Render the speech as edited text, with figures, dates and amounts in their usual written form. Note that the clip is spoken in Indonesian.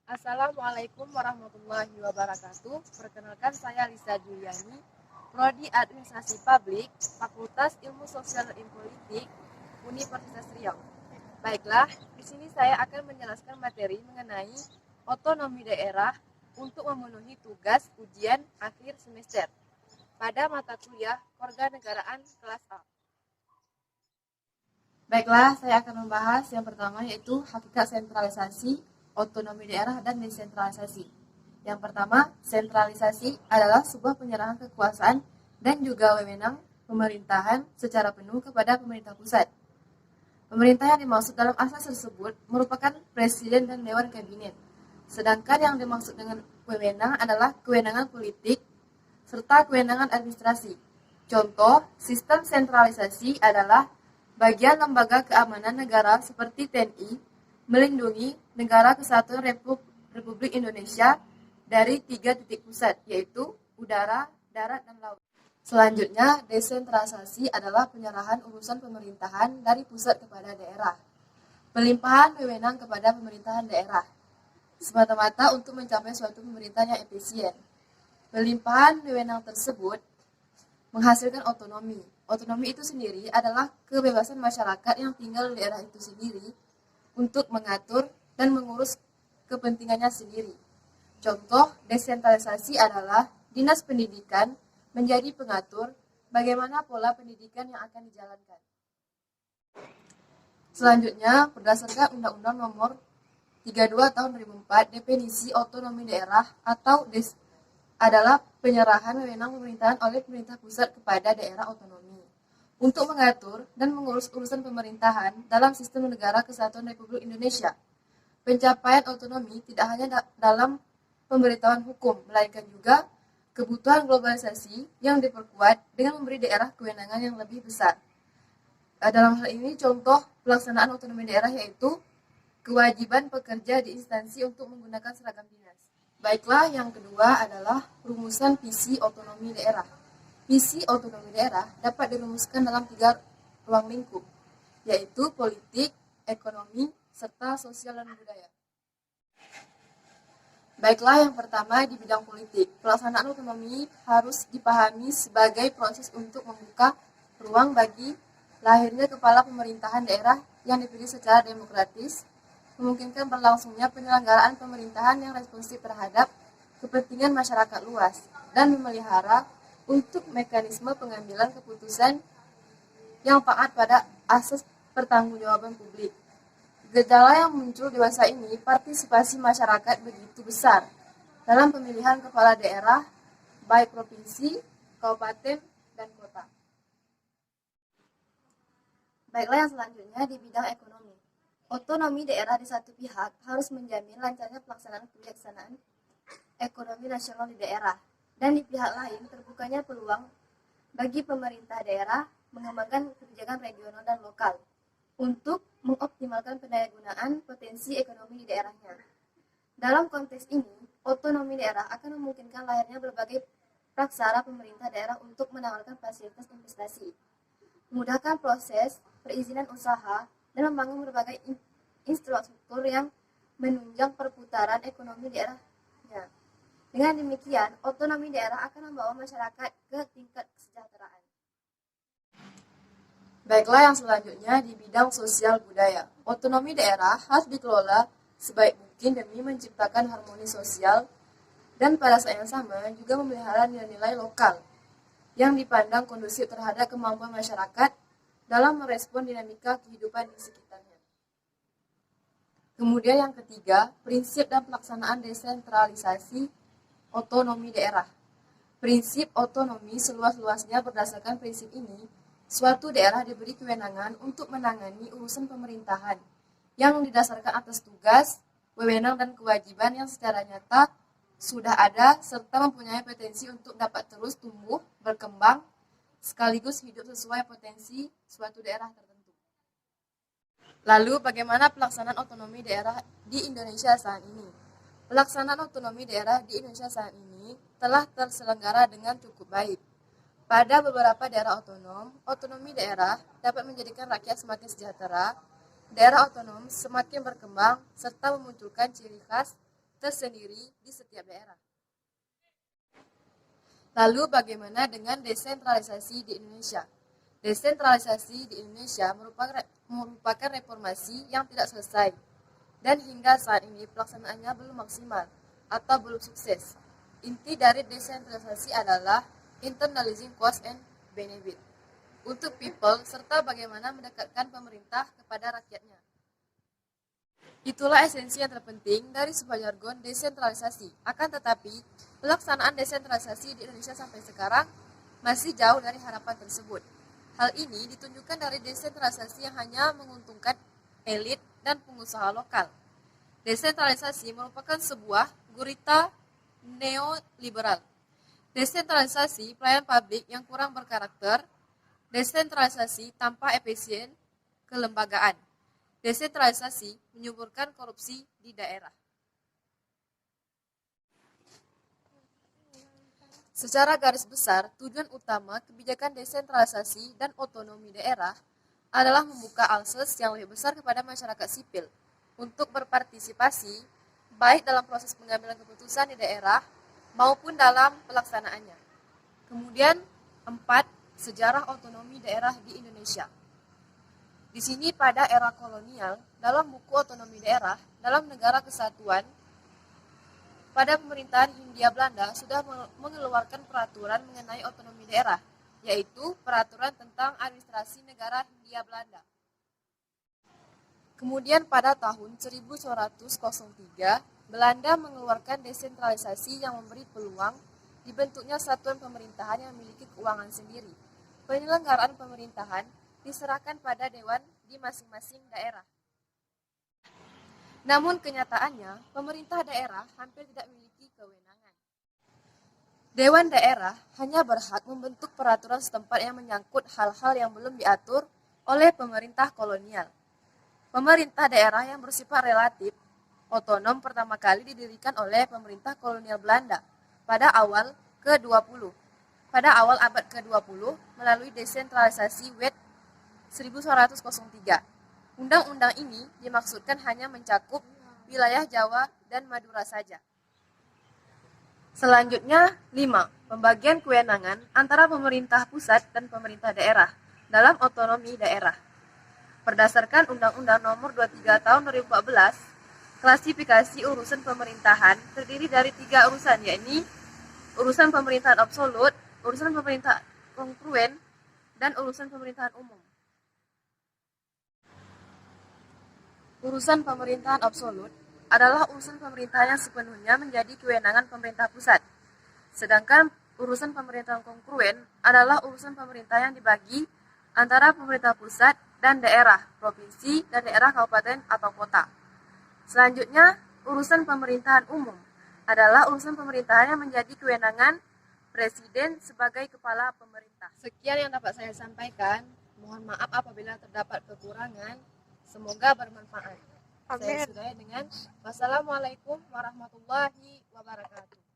Assalamualaikum warahmatullahi wabarakatuh. Perkenalkan saya Lisa Juliani, Prodi Administrasi Publik, Fakultas Ilmu Sosial dan Politik, Universitas Riau. Baiklah, di sini saya akan menjelaskan materi mengenai otonomi daerah untuk memenuhi tugas ujian akhir semester pada mata kuliah Kewarganegaraan kelas A. Baiklah, saya akan membahas yang pertama yaitu hakikat sentralisasi, otonomi daerah, dan desentralisasi. Yang pertama, sentralisasi adalah sebuah penyerahan kekuasaan dan juga wewenang pemerintahan secara penuh kepada pemerintah pusat. Pemerintah yang dimaksud dalam asas tersebut merupakan presiden dan dewan kabinet. Sedangkan yang dimaksud dengan wewenang adalah kewenangan politik serta kewenangan administrasi. Contoh, sistem sentralisasi adalah bagian lembaga keamanan negara seperti TNI melindungi negara kesatuan Republik Indonesia dari 3 titik pusat, yaitu udara, darat, dan laut. Selanjutnya, desentralisasi adalah penyerahan urusan pemerintahan dari pusat kepada daerah. Pelimpahan wewenang kepada pemerintahan daerah, semata-mata untuk mencapai suatu pemerintahan yang efisien. Pelimpahan wewenang tersebut menghasilkan otonomi. Otonomi itu sendiri adalah kebebasan masyarakat yang tinggal di daerah itu sendiri untuk mengatur dan mengurus kepentingannya sendiri. Contoh desentralisasi adalah Dinas Pendidikan menjadi pengatur bagaimana pola pendidikan yang akan dijalankan. Selanjutnya, berdasarkan Undang-Undang Nomor 32 Tahun 2004, definisi otonomi daerah atau adalah penyerahan wewenang pemerintahan oleh pemerintah pusat kepada daerah otonomi untuk mengatur dan mengurus urusan pemerintahan dalam sistem negara kesatuan Republik Indonesia. Pencapaian otonomi tidak hanya dalam pemberitahuan hukum, melainkan juga kebutuhan globalisasi yang diperkuat dengan memberi daerah kewenangan yang lebih besar. Dalam hal ini, contoh pelaksanaan otonomi daerah yaitu kewajiban pekerja di instansi untuk menggunakan seragam dinas. Baiklah, yang kedua adalah rumusan visi otonomi daerah. Visi otonomi daerah dapat dirumuskan dalam 3 ruang lingkup, yaitu politik, ekonomi, serta sosial dan budaya. Baiklah, yang pertama di bidang politik. Pelaksanaan otonomi harus dipahami sebagai proses untuk membuka ruang bagi lahirnya kepala pemerintahan daerah yang dipilih secara demokratis, memungkinkan berlangsungnya penyelenggaraan pemerintahan yang responsif terhadap kepentingan masyarakat luas, dan memelihara untuk mekanisme pengambilan keputusan yang taat pada asas pertanggungjawaban publik. Gejala yang muncul di masa ini, partisipasi masyarakat begitu besar dalam pemilihan kepala daerah, baik provinsi, kabupaten, dan kota. Baiklah, yang selanjutnya di bidang ekonomi. Otonomi daerah di satu pihak harus menjamin lancarnya pelaksanaan kebijaksanaan ekonomi nasional di daerah, dan di pihak lain terbukanya peluang bagi pemerintah daerah mengembangkan kebijakan regional dan lokal untuk mengoptimalkan pendayagunaan potensi ekonomi di daerahnya. Dalam konteks ini, otonomi daerah akan memungkinkan lahirnya berbagai praksara pemerintah daerah untuk menawarkan fasilitas investasi, memudahkan proses perizinan usaha, dan membangun berbagai infrastruktur yang menunjang perputaran ekonomi daerahnya. Dengan demikian, otonomi daerah akan membawa masyarakat ke tingkat kesejahteraan. Baiklah, yang selanjutnya di bidang sosial budaya. Otonomi daerah harus dikelola sebaik mungkin demi menciptakan harmoni sosial dan pada saat yang sama juga memelihara nilai-nilai lokal yang dipandang kondusif terhadap kemampuan masyarakat dalam merespon dinamika kehidupan di sekitarnya. Kemudian yang ketiga, prinsip dan pelaksanaan desentralisasi otonomi daerah. Prinsip otonomi seluas-luasnya. Berdasarkan prinsip ini, suatu daerah diberi kewenangan untuk menangani urusan pemerintahan yang didasarkan atas tugas, wewenang, dan kewajiban yang secara nyata sudah ada serta mempunyai potensi untuk dapat terus tumbuh, berkembang, sekaligus hidup sesuai potensi suatu daerah tertentu. Lalu, bagaimana pelaksanaan otonomi daerah di Indonesia saat ini? Pelaksanaan otonomi daerah di Indonesia saat ini telah terselenggara dengan cukup baik. Pada beberapa daerah otonom, otonomi daerah dapat menjadikan rakyat semakin sejahtera, daerah otonom semakin berkembang, serta memunculkan ciri khas tersendiri di setiap daerah. Lalu bagaimana dengan desentralisasi di Indonesia? Desentralisasi di Indonesia merupakan reformasi yang tidak selesai dan hingga saat ini pelaksanaannya belum maksimal atau belum sukses. Inti dari desentralisasi adalah internalizing cost and benefit untuk people serta bagaimana mendekatkan pemerintah kepada rakyatnya. Itulah esensi yang terpenting dari sebuah jargon desentralisasi. Akan tetapi, pelaksanaan desentralisasi di Indonesia sampai sekarang masih jauh dari harapan tersebut. Hal ini ditunjukkan dari desentralisasi yang hanya menguntungkan elit dan pengusaha lokal. Desentralisasi merupakan sebuah gurita neoliberal. Desentralisasi pelayanan publik yang kurang berkarakter, desentralisasi tanpa efisien kelembagaan. Desentralisasi menyuburkan korupsi di daerah. Secara garis besar, tujuan utama kebijakan desentralisasi dan otonomi daerah adalah membuka akses yang lebih besar kepada masyarakat sipil untuk berpartisipasi baik dalam proses pengambilan keputusan di daerah maupun dalam pelaksanaannya. Kemudian, 4. Sejarah otonomi daerah di Indonesia. Di sini pada era kolonial, dalam buku otonomi daerah, dalam negara kesatuan, pada pemerintahan Hindia Belanda sudah mengeluarkan peraturan mengenai otonomi daerah, yaitu peraturan tentang administrasi negara Hindia Belanda. Kemudian pada tahun 1903, Belanda mengeluarkan desentralisasi yang memberi peluang dibentuknya satuan pemerintahan yang memiliki keuangan sendiri. Penyelenggaraan pemerintahan diserahkan pada dewan di masing-masing daerah. Namun kenyataannya, pemerintah daerah hampir tidak memiliki kewenangan. Dewan daerah hanya berhak membentuk peraturan setempat yang menyangkut hal-hal yang belum diatur oleh pemerintah kolonial. Pemerintah daerah yang bersifat relatif otonom pertama kali didirikan oleh pemerintah kolonial Belanda pada awal abad ke-20 melalui desentralisasi WED 1903. Undang-undang ini dimaksudkan hanya mencakup wilayah Jawa dan Madura saja. Selanjutnya, 5. Pembagian kewenangan antara pemerintah pusat dan pemerintah daerah dalam otonomi daerah. Berdasarkan Undang-Undang Nomor 23 Tahun 2014, klasifikasi urusan pemerintahan terdiri dari 3 urusan, yakni urusan pemerintahan absolut, urusan pemerintahan kongruen, dan urusan pemerintahan umum. Urusan pemerintahan absolut adalah urusan pemerintahan yang sepenuhnya menjadi kewenangan pemerintah pusat. Sedangkan urusan pemerintahan kongruen adalah urusan pemerintahan yang dibagi antara pemerintah pusat dan daerah, provinsi, dan daerah kabupaten atau kota. Selanjutnya, urusan pemerintahan umum adalah urusan pemerintahan yang menjadi kewenangan Presiden sebagai kepala pemerintah. Sekian yang dapat saya sampaikan. Mohon maaf apabila terdapat kekurangan. Semoga bermanfaat. Saya sudahi dengan wassalamualaikum warahmatullahi wabarakatuh.